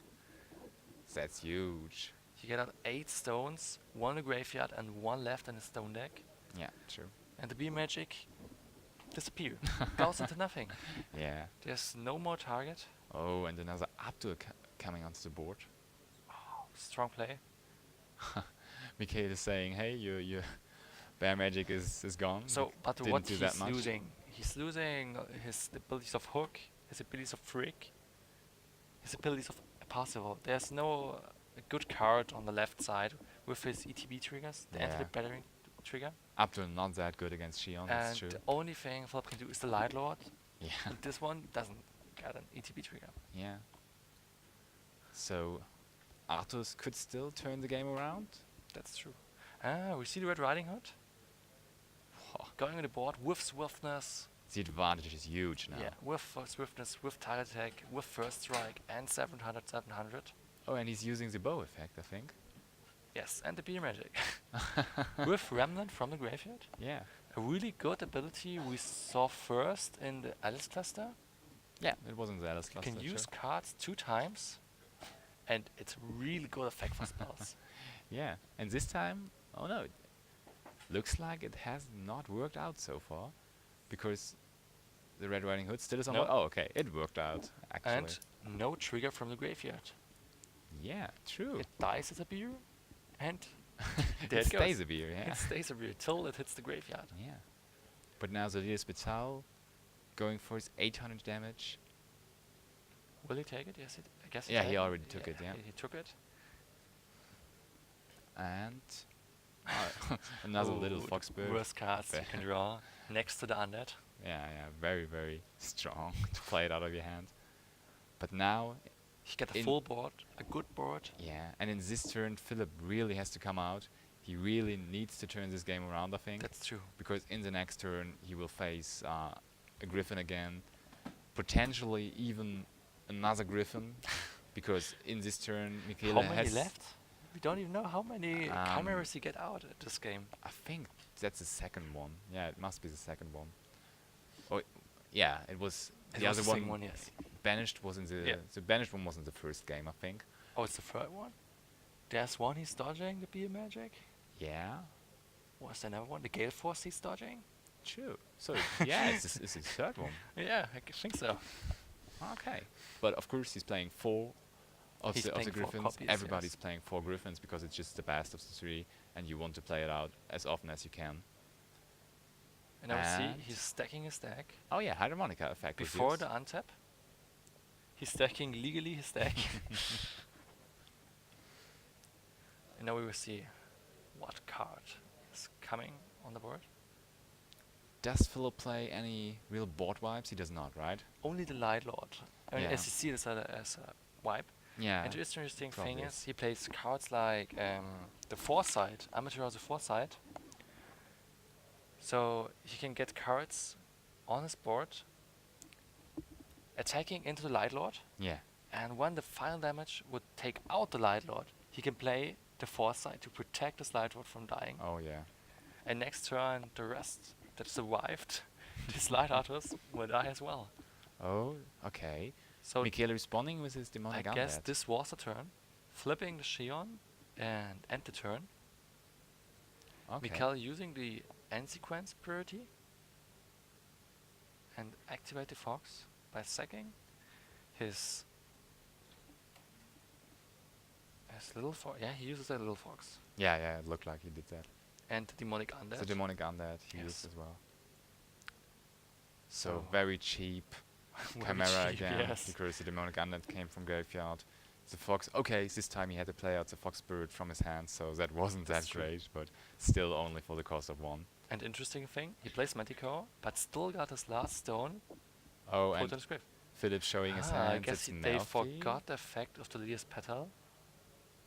That's huge. You get out 8 stones, 1 in the graveyard and 1 left in the stone deck. Yeah, true. And the beam magic disappear. Goes into nothing. Yeah. There's no more target. Oh, and another Abdul coming onto the board. strong play. Michele is saying, hey, your bear magic is gone. So, but didn't what do that he's much. losing? He's losing his abilities of hook, his abilities of freak, his abilities of possible. There's no good card on the left side with his ETB triggers, the Yeah. anti-battering trigger. Abdul not that good against Shion, that's And true. the only thing Philipp can do is the Light Lord. Yeah. And this one doesn't get an ETB trigger. Yeah. So Arthurs could still turn the game around. That's true. Ah, we see the Red Riding Hood going on the board with swiftness. The advantage is huge now. Yeah, with swiftness, with target attack, with first strike, and 700, 700. Oh, and he's using the bow effect, I think. Yes, and the beer magic. With Remnant from the graveyard. Yeah. A really good ability we saw first in the Alice cluster. Yeah, it wasn't the Alice You cluster. can use cards 2 times, and it's really good effect for spells. Yeah, and this time, oh no, it looks like it has not worked out so far, because the Red Riding Hood still is on. No. Oh, okay, it worked out actually. And no trigger from the graveyard. Yeah, true. It dies as a beer, and there It it goes. stays a beer. Yeah. It stays a beer till it hits the graveyard. Yeah. But now Zodiac Spital going for his 800 damage. Will he take it? Yes, I guess Yeah, did. he already took it, yeah. He took it. And another little Ooh, fox the bird. worst cards you Bad. can draw next to the undead. Yeah, very, very strong to play it out of your hand. But now, He got a In- full board, a good board. yeah, and in this turn, Philipp really has to come out. He really needs to turn this game around, I think. That's true. Because in the next turn, he will face a Griffin again. Potentially even another Griffin. Because in this turn, Michele How many has... left? We don't even know how many chimeras he get out at this game. I think that's the second one. Yeah, it must be the second one. Oh, yeah, it was It the was other the one. second one, yes. Banished was in the Yeah. the banished one was in the first game, I think. Oh, it's the third one? There's one he's dodging, the beer magic. Yeah, Was there another one? The Gale Force he's dodging? true. So yeah, it's the third one. Yeah, I think so. Okay, but of course he's playing four of He's the playing 4 Griffins. copies, Everybody's yes. playing 4 Griffins because it's just the best of the 3, and you want to play it out as often as you can. And now we see And- he's stacking his deck. Oh yeah, Harmonica effect was Before used. the untap, he's stacking legally his deck. And now we will see what card is coming on the board. Does Philipp play any real board wipes? He does not, right? Only the Light Lord. I mean, Yeah. as you see this as a wipe. Yeah. And the interesting thing probably is he plays cards like the Foresight, Amateur of the Foresight. So he can get cards on his board attacking into the Light Lord, Yeah. and when the final damage would take out the Light Lord, he can play the Foresight to protect his Light Lord from dying. Oh yeah. And next turn, the rest that survived these Light Artists will die as well. Oh, okay. So Michele responding with his I demonic guess undead. this was the turn, flipping the Shion and end the turn. Okay. Michele using the end sequence priority and activate the fox by sacking his little fox. Yeah, he uses a little fox Yeah, yeah, it looked like he did that. and the demonic undead. The demonic undead he Yes. used as well. So So- very cheap Very Chimera cheap, again, yes. because the demonic undead came from graveyard. The fox, okay, this time he had to play out the fox spirit from his hand, so that wasn't That's that true. great, but still only for the cost of 1. And interesting thing, he plays Manticore, but still got his last stone Oh, put and in his grave. Philipp showing his I hands. guess It's they Melfi. forgot the effect of the Lias Petal.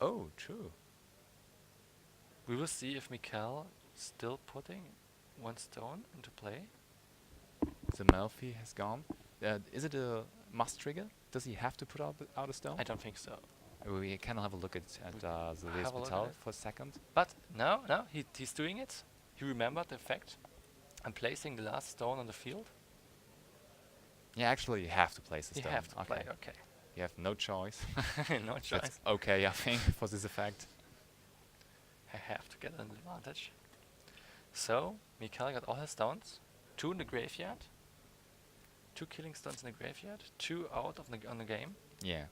Oh, true. We will see if Michele still putting 1 stone into play. The Melfi has gone. Is it a must trigger? Does he have to put out a stone? I don't think so. We can have a look at We the have Lias a look at Petal it. for a second. But no, he's doing it. He remembered the effect and placing the last stone on the field. Yeah, actually, you have to place the You stone. have to okay. play, okay. You have no choice. No That's choice. okay, I think, for this effect. I have to get an advantage. So, Michele got all his stones. 2 in the graveyard. 2 killing stones in the graveyard. 2 out of on the game. Yeah.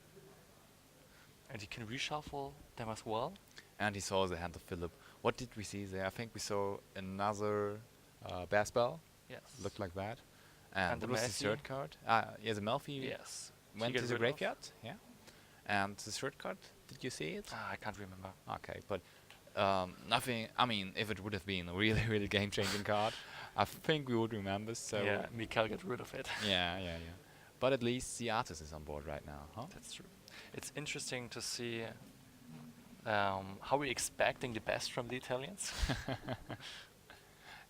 And he can reshuffle them as well. And he saw the hand of Philip. What did we see there? I think we saw another bear spell. Yes. Looked like that. And And the what was the Melfi? third card? Yeah, the Melfi Yes. went He to get the rid of. graveyard. Yeah. And the third card, did you see it? I can't remember. Okay, but nothing. I mean, if it would have been a really, really game-changing card, I think we would remember. So Yeah, Michele get rid of it. yeah, yeah, yeah. But at least the artist is on board right now, huh? That's true. It's interesting to see how we're expecting the best from the Italians.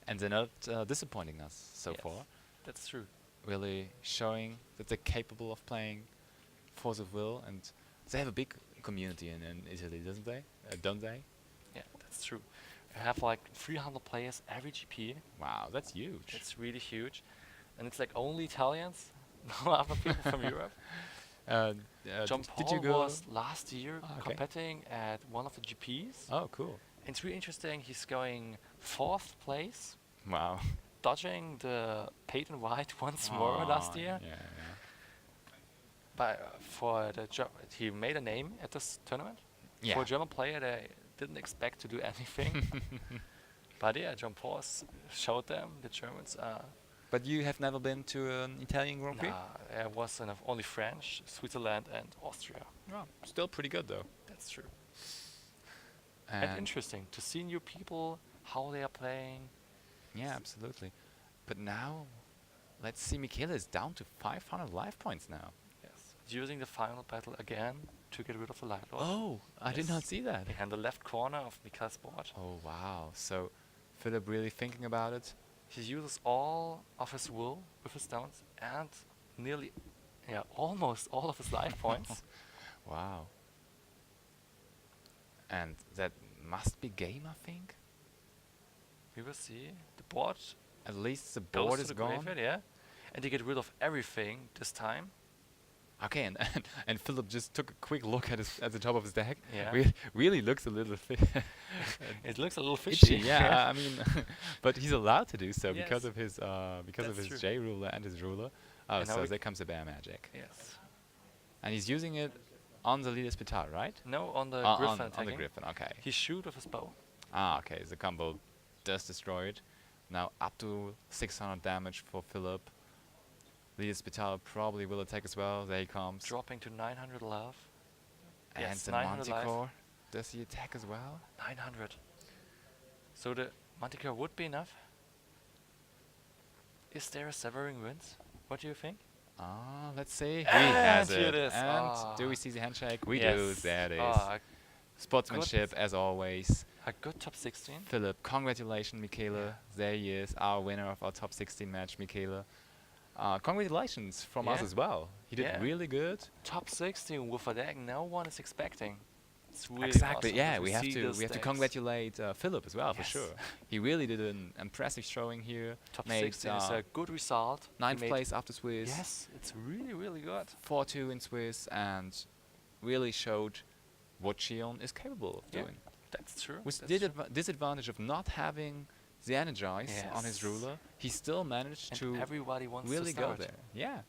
And they're not disappointing us so Yes. far. That's true. Really showing that they're capable of playing Force of Will, and they have a big community in Italy, doesn't they? Don't they? Yeah, that's true. We have like 300 players every GP. Wow, that's huge. It's really huge. And it's like only Italians, no other people from Europe. John did Paul you go? was last year Ah, okay. competing at one of the GPs. Oh, cool. It's really interesting. He's going 4th place, Wow. dodging the paid and white once more last Aw, year. Yeah, yeah. But for the he made a name at this tournament. Yeah. For a German player, they didn't expect to do anything. But yeah, John Paul showed them the Germans are. But you have never been to an Italian Grand Prix? Nah, it was only French, Switzerland, and Austria. Oh, still pretty good though. That's true. And interesting to see new people, how they are playing. Yeah, absolutely. But now, let's see. Michele is down to 500 life points now. Yes. Using the final battle again to get rid of the Light Lord. Oh, I did Yes. not see that. Behind the left corner of Michele's board. Oh wow. So, Philip really thinking about it. He uses all of his will with his stones and nearly, almost all of his life points. Wow. And that must be game, I think. We will see. The board At least the goes board to is the gone. graveyard, yeah. And they get rid of everything this time. Okay, and Philip just took a quick look at the top of his deck. Yeah. Really looks a little It looks a little itchy. fishy. Yeah, I mean, but he's allowed to do so because Yes. of his That's true. J ruler and his ruler. Oh, And now so we there comes the bear magic, Yes. and he's using it on the leader's Pitar, right? No, on the on, Griffin on the attacking. Griffin. Okay. He shoot with his bow. Ah, okay. The combo does destroy it. Now up to 600 damage for Philip. Leader's Pitar probably will attack as well. There he comes. Dropping to 900 love. And Yes, the 900 life. Manticore. Does he attack as well? 900. So the Manticore would be enough. Is there a Severing Winds? What do you think? Ah, let's see. He And has here it. it is. And do Ah. we see the handshake? We do. Yes. There it is. Ah, Sportsmanship as always. a good top 16. Philip, congratulations, Michele. Yeah. There he is, our winner of our top 16 match, Michele. Congratulations from us Yeah. as well. He did Yeah. really good. Top 16 with a deck no one is expecting. It's really Exactly. awesome Yeah, to we have see to those decks. congratulate Philip as well for Yes. sure. He really did an impressive showing here. Top made, 16 is a good result. He 9th made- place after Swiss. Yes, it's really, really good. 4-2 in Swiss, and really showed what Shion is capable of Yeah. doing. That's true. With that's true. disadvantage of not having the Energize on his Yes. ruler, he still managed And to everybody wants really to go start. there. Yeah,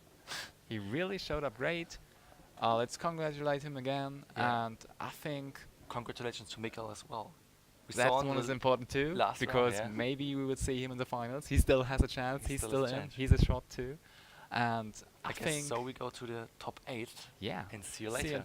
he really showed up great. Let's congratulate him again, Yeah. and I think Congratulations to Michele as well. We that saw on one the is important too, last round, because yeah. maybe we would see him in the finals. He still has a chance. He's still still has a in. chance. He's a shot too, and I I guess think so we go to the top 8 yeah. and see you See you later. in